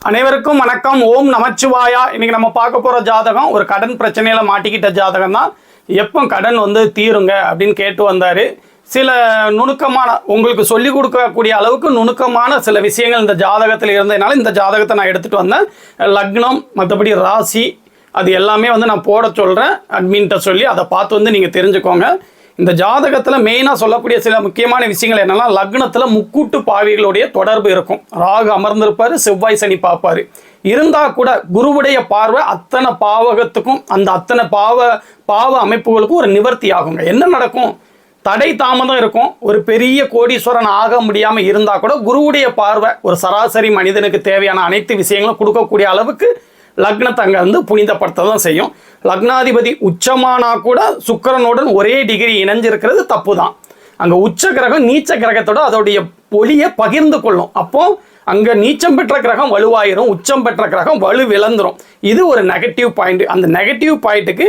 அனைவருக்கும் வணக்கம். ஓம் நமச்சிவாயா. இன்னைக்கு நம்ம பார்க்க போற ஜாதகம் ஒரு கடன் பிரச்சனையில மாட்டிக்கிட்ட ஜாதகம் தான். எப்போ கடன் தீருங்க அப்படின்னு கேட்டு வந்தாரு. சில நுணுக்கமான உங்களுக்கு சொல்லிக் கொடுக்கக்கூடிய அளவுக்கு நுணுக்கமான சில விஷயங்கள் இந்த ஜாதகத்தில் இருந்ததுனால இந்த ஜாதகத்தை நான் எடுத்துட்டு வந்தேன். லக்னம் மற்றபடி ராசி அது எல்லாமே நான் போட சொல்கிறேன். அட்மின்ட்ட சொல்லி அதை பார்த்து நீங்கள் தெரிஞ்சுக்கோங்க. இந்த ஜாதகத்தில் மெயினாக சொல்லக்கூடிய சில முக்கியமான விஷயங்கள் என்னென்னா, லக்னத்தில் முக்கூட்டு பாவிகளுடைய தொடர்பு இருக்கும். ராகு அமர்ந்திருப்பார், செவ்வாய் சனி பார்ப்பார். இருந்தால் கூட குருவுடைய பார்வை அத்தனை பாவகத்துக்கும் அந்த அத்தனை பாவ அமைப்புகளுக்கும் ஒரு நிவர்த்தி ஆகுங்க. என்ன நடக்கும்? தடை தாமதம் இருக்கும். ஒரு பெரிய கோடீஸ்வரன் ஆக முடியாமல் இருந்தால் கூட குருவுடைய பார்வை ஒரு சராசரி மனிதனுக்கு தேவையான அனைத்து விஷயங்களும் கொடுக்கக்கூடிய அளவுக்கு லக்னத்தை அங்கே புனிதப்படுத்த தான் செய்யும். லக்னாதிபதி உச்சமானா கூட சுக்கிரனுடன் ஒரே டிகிரி இணைஞ்சிருக்கிறது தப்பு தான். அங்கே உச்ச கிரகம் நீச்ச கிரகத்தோட அதோடைய ஒளியை பகிர்ந்து கொள்ளும். அப்போ அங்கே நீச்சம் பெற்ற கிரகம் வலுவாயிரும், உச்சம் பெற்ற கிரகம் வலு விளந்துரும். இது ஒரு நெகட்டிவ் பாயிண்ட். அந்த நெகட்டிவ் பாயிண்ட்டுக்கு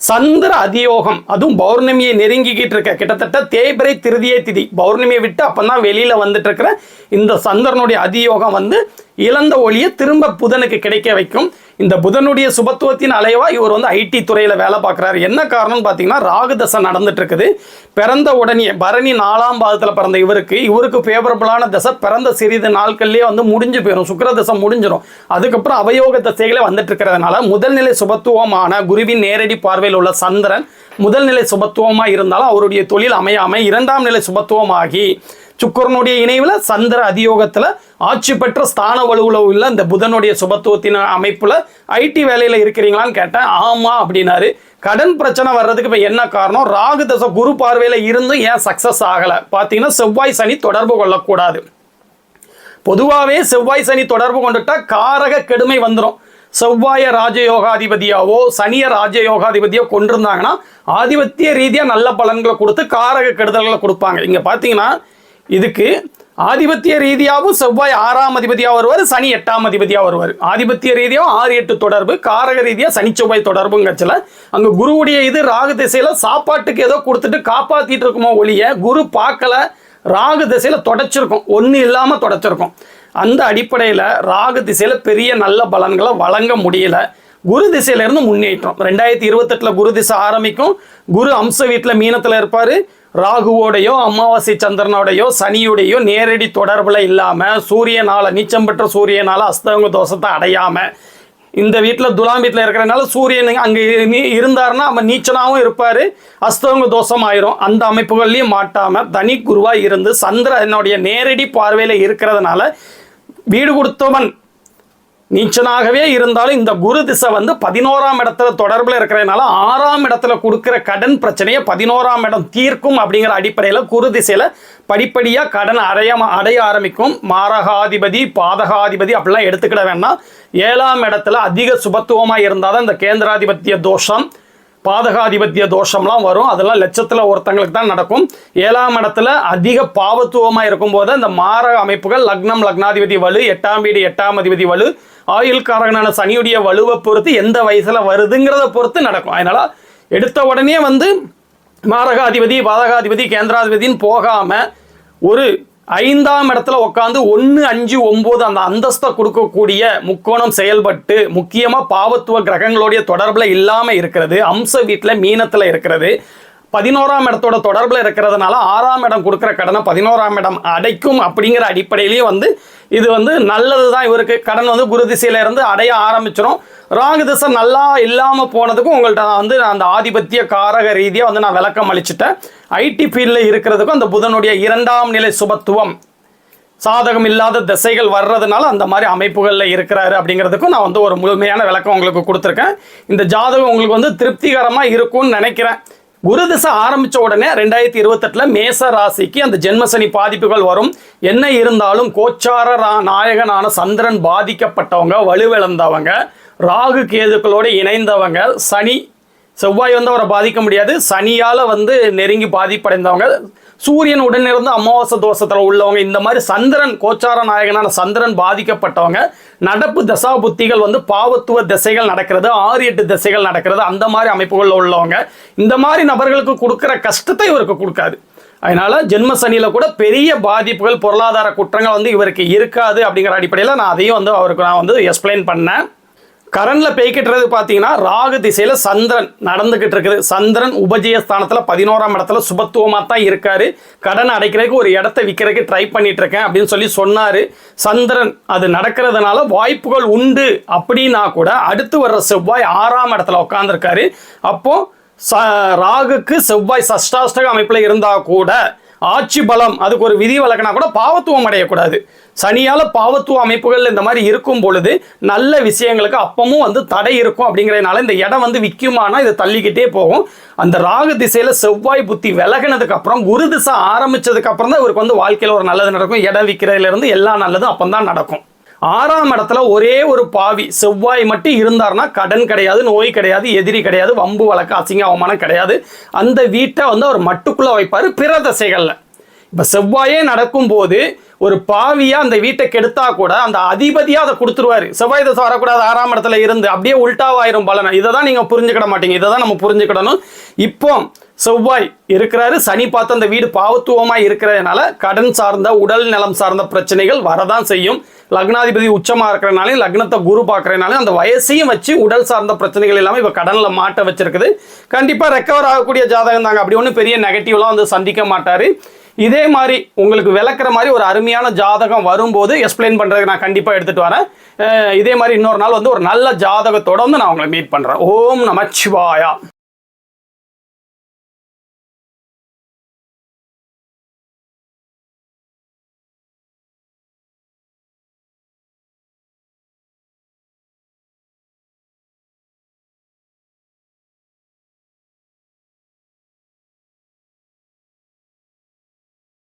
சந்திர அதியோகம், அதுவும் பௌர்ணமியை நெருங்கிக்கிட்டு இருக்க கிட்டத்தட்ட தேய்பிரை திருதியை திதி பௌர்ணமியை விட்டு அப்பதான் வெளியில வந்துட்டு இருக்கிற இந்த சந்திரனுடைய அதியோகம் இழந்த ஒளியை திரும்ப புதனுக்கு கிடைக்க வைக்கும். இந்த புதனுடைய சுபத்துவத்தின் அலைவா இவர் ஐடி துறையில வேலை பார்க்குறாரு. என்ன காரணம்னு பார்த்தீங்கன்னா, ராகு தசை நடந்துட்டு இருக்குது. பிறந்த உடனே பரணி 4ஆம் பாதத்தில் பிறந்த இவருக்கு ஃபேவரபிளான தசை பிறந்த சிறிது நாட்கள்லேயே முடிஞ்சு போயிடும். சுக்கிர தசை முடிஞ்சிடும். அதுக்கப்புறம் அவயோக தசைகளே வந்துட்டு இருக்கிறதுனால முதல்நிலை சுபத்துவமான குருவின் நேரடி பார்வையில் உள்ள சந்திரன் முதல்நிலை சுபத்துவமாக இருந்தாலும் அவருடைய தொழில் அமையாமல் 2ஆம் நிலை சுபத்துவமாகி சுக்கிரனுடைய இணைவில் சந்திர அதியோகத்தில் ஆட்சி பெற்ற ஸ்தான வலுவில் உள்ள இந்த புதனுடைய சுபத்துவத்தின் அமைப்பில் ஐடி வேலையில் இருக்கிறீங்களான்னு கேட்டேன். ஆமாம் அப்படின்னாரு. கடன் பிரச்சனை வர்றதுக்கு இப்போ என்ன காரணம்? ராகு தசை குரு பார்வையில் இருந்தும் ஏன் சக்ஸஸ் ஆகலை? பார்த்தீங்கன்னா, செவ்வாய் சனி தொடர்பு கொள்ளக்கூடாது. பொதுவாகவே செவ்வாய் சனி தொடர்பு கொண்டுட்டா காரக கெடுமை வந்துடும். செவ்வாய ராஜயோகாதிபதியாவோ சனிய ராஜயோகாதிபதியோ கொண்டிருந்தாங்கன்னா ஆதிபத்திய ரீதியாக நல்ல பலன்களை கொடுத்து காரக கெடுதல்களை கொடுப்பாங்க. இங்கே பார்த்தீங்கன்னா, இதுக்கு ஆதிபத்திய ரீதியாகவும் செவ்வாய் 6ஆம் அதிபதியாக வருவார், சனி 8ஆம் அதிபதியாக வருவார். ஆதிபத்திய ரீதியாகவும் 6-8 தொடர்பு, காரக ரீதியாக சனி செவ்வாய் தொடர்புங்கச்சில் அங்கே குருவுடைய இது ராகு திசையில் சாப்பாட்டுக்கு ஏதோ கொடுத்துட்டு காப்பாற்றிட்டு இருக்குமோ ஒழிய குரு பார்க்கல. ராகு திசையில் தொடச்சிருக்கும், ஒன்று இல்லாமல் தொடச்சிருக்கும். அந்த அடிப்படையில் ராகு திசையில் பெரிய நல்ல பலன்களை வழங்க முடியல. குரு திசையிலிருந்து முன்னேற்றம் 2028 குரு திசை ஆரம்பிக்கும். குரு அம்ச வீட்டில் மீனத்தில் இருப்பார். ராகுவோடையோ அமாவாசை சந்திரனோடையோ சனியுடையோ நேரடி தொடர்பில் இல்லாமல் சூரியனால் நீச்சம் பெற்ற சூரியனால் அஸ்தங்க தோஷத்தை அடையாமல் இந்த வீட்டில் துலாம் வீட்டில் இருக்கிறனால சூரியன் அங்கே இருந்தாருன்னா அவன் நீச்சனாகவும் இருப்பார், அஸ்தங்க தோஷம் ஆயிரும். அந்த அமைப்புகள்லையும் மாட்டாமல் தனி குருவாக இருந்து சந்திரனுடைய நேரடி பார்வையில் இருக்கிறதுனால வீடு கொடுத்தவன் நீச்சனாகவே இருந்தாலும் இந்த குரு திசை 11ஆம் இடத்துல தொடர்பில் இருக்கிறதுனால 6ஆம் இடத்துல கொடுக்குற கடன் பிரச்சனையை 11ஆம் இடம் தீர்க்கும். அப்படிங்கிற அடிப்படையில் குரு திசையில் படிப்படியாக கடன் அடைய ஆரம்பிக்கும். மாரகாதிபதி பாதகாதிபதி அப்படிலாம் எடுத்துக்கிட வேண்டாம். 7ஆம் இடத்துல அதிக சுபத்துவமாக இருந்தால் தான் இந்த கேந்திராதிபத்திய தோஷம் பாதகாதிபத்திய தோஷம்லாம் வரும். அதெல்லாம் லட்சத்தில் ஒருத்தங்களுக்கு தான் நடக்கும். 7ஆம் இடத்துல அதிக பாவத்துவமாக இருக்கும்போது இந்த மாரக அமைப்புகள் லக்னம் லக்னாதிபதி வலு, 8ஆம் வீடு 8ஆம் அதிபதி வலு, ஆயுள்காரகனான சனியுடைய வலுவை பொறுத்து எந்த வயசில் வருதுங்கிறத பொறுத்து நடக்கும். அதனால் எடுத்த உடனே மாரகாதிபதி பாதகாதிபதி கேந்திராதிபதின்னு போகாமல் ஒரு 5ஆம் இடத்துல உட்காந்து 1, 5, 9 அந்த அந்தஸ்தை கொடுக்கக்கூடிய முக்கோணம் செயல்பட்டு முக்கியமாக பாவத்துவ கிரகங்களுடைய தொடர்பில் இல்லாமல் இருக்கிறது. அம்ச வீட்டில் மீனத்தில் இருக்கிறது. 11ஆம் இடத்தோட தொடர்பில் இருக்கிறதுனால 6ஆம் இடம் கொடுக்குற கடனை 11ஆம் இடம் அடைக்கும். அப்படிங்கிற அடிப்படையிலேயே இது நல்லது தான். இவருக்கு கடன் குரு திசையிலேருந்து அடைய ஆரம்பிச்சிடும். ராகு திசை நல்லா இல்லாமல் போனதுக்கும் உங்கள்கிட்ட அந்த ஆதிபத்திய காரக ரீதியாக நான் விளக்கம் அளிச்சுட்டேன். ஐடி ஃபீல்டில் இருக்கிறதுக்கும் அந்த புதனுடைய 2ஆம் நிலை சுபத்துவம் சாதகம் இல்லாத திசைகள் வர்றதுனால அந்த மாதிரி அமைப்புகளில் இருக்கிறாரு அப்படிங்கிறதுக்கும் நான் ஒரு முழுமையான விளக்கம் உங்களுக்கு கொடுத்துருக்கேன். இந்த ஜாதகம் உங்களுக்கு திருப்திகரமாக இருக்கும்னு நினைக்கிறேன். குரு திசை ஆரம்பித்த உடனே 2028 மேச ராசிக்கு அந்த ஜென்மசனி பாதிப்புகள் வரும். என்ன இருந்தாலும் கோச்சார நாயகனான சந்திரன் பாதிக்கப்பட்டவங்க, வலுவிழந்தவங்க, ராகு கேதுக்களோடு இணைந்தவங்க, சனி செவ்வாய் அவரை பாதிக்க முடியாது, சனியால் நெருங்கி பாதிப்படைந்தவங்க, சூரியன் உடனிருந்து அமாவாசை தோஷத்தில் உள்ளவங்க, இந்த மாதிரி சந்திரன் கோச்சார நாயகனான சந்திரன் பாதிக்கப்பட்டவங்க, நடப்பு தசா புத்திகள் பாவத்துவ திசைகள் நடக்கிறது, 6-8 திசைகள் நடக்கிறது, அந்த மாதிரி அமைப்புகளில் உள்ளவங்க, இந்த மாதிரி நபர்களுக்கு கொடுக்குற கஷ்டத்தை இவருக்கு கொடுக்காது. அதனால ஜென்ம சனியில் கூட பெரிய பாதிப்புகள் பொருளாதார குற்றங்கள் வந்து இவருக்கு இருக்காது அப்படிங்கிற அடிப்படையில் நான் அதையும் வந்து அவருக்கு நான் வந்து எக்ஸ்பிளைன் பண்ணேன். கரண்டில் பேய்கிட்டுறது பார்த்தீங்கன்னா ராகு திசையில் சந்திரன் நடந்துக்கிட்டு இருக்குது. சந்திரன் உபஜயஸ்தானத்தில் 11ஆம் இடத்துல சுபத்துவமாக தான் இருக்காரு. கடன் அடைக்கிறதுக்கு ஒரு இடத்த விற்கிறதுக்கு ட்ரை பண்ணிட்டு இருக்கேன் அப்படின்னு சொல்லி சொன்னார். சந்திரன் அது நடக்கிறதுனால வாய்ப்புகள் உண்டு அப்படின்னா கூட அடுத்து வர்ற செவ்வாய் 6ஆம் இடத்துல உட்காந்துருக்காரு. அப்போது ராகுக்கு செவ்வாய் சஷ்டாஷ்டக அமைப்பில் இருந்தால் கூட ஆட்சி பலம் அதுக்கு ஒரு விதி வழக்கினா கூட பாவத்துவம் அடையக்கூடாது. சனியால் பாவத்துவ அமைப்புகள் இந்த மாதிரி இருக்கும் பொழுது நல்ல விஷயங்களுக்கு அப்பமும் வந்து தடை இருக்கும். அப்படிங்கிறதுனால இந்த இடம் வந்து விற்குமானா இது தள்ளிக்கிட்டே போகும். அந்த ராகு திசையில் செவ்வாய் புத்தி விலகினதுக்கு அப்புறம் குரு திசை ஆரம்பிச்சதுக்கு அப்புறம் தான் இவருக்கு வந்து வாழ்க்கையில் ஒரு நல்லது நடக்கும். இடம் விற்கிறதுலேருந்து எல்லா நல்லதும் அப்போ தான் நடக்கும். 6ஆம் இடத்துல ஒரே ஒரு பாவி செவ்வாய் மட்டும் இருந்தார்னா கடன் கிடையாது, நோய் கிடையாது, எதிரி கிடையாது, வம்பு வழக்கு அசிங்க அவமானம் கிடையாது. அந்த வீட்டை வந்து அவர் மட்டுக்குள்ளே வைப்பார் பிற திசைகளில். இப்போ செவ்வாயே நடக்கும்போது ஒரு பாவியா அந்த வீட்டை கெடுத்தா கூட அந்த அதிபதியா அதை கொடுத்துருவாரு. செவ்வாய் தசை வரக்கூடாது 6ஆம் இடத்துல இருந்து, அப்படியே உல்டாவாயிரும் பலனை. இதை தான் நீங்கள் புரிஞ்சுக்கிட மாட்டீங்க, இதை தான் நம்ம புரிஞ்சுக்கிடணும். இப்போ செவ்வாய் இருக்கிறாரு, சனி பார்த்து அந்த வீடு பாவத்துவமாக இருக்கிறதுனால கடன் சார்ந்த உடல் நலம் சார்ந்த பிரச்சனைகள் வரதான் செய்யும். லக்னாதிபதி உச்சமாக இருக்கிறனாலே லக்னத்தை குரு பார்க்கறதுனால அந்த வயசையும் வச்சு உடல் சார்ந்த பிரச்சனைகள் எல்லாமே இப்போ கடனில் மாட்ட வச்சிருக்குது. கண்டிப்பாக ரெக்கவர் ஆகக்கூடிய ஜாதகம் தாங்க. அப்படி ஒன்றும் பெரிய நெகட்டிவ்லாம் வந்து சந்திக்க மாட்டார். இதே மாதிரி உங்களுக்கு விளக்குற மாதிரி ஒரு அருமையான ஜாதகம் வரும்போது எக்ஸ்பிளைன் பண்ணுறதுக்கு நான் கண்டிப்பாக எடுத்துகிட்டு வரேன். இதே மாதிரி இன்னொரு நாள் வந்து ஒரு நல்ல ஜாதகத்தோடு வந்து நான் உங்களை மீட் பண்ணுறேன். ஓம் நமச்சிவாயா.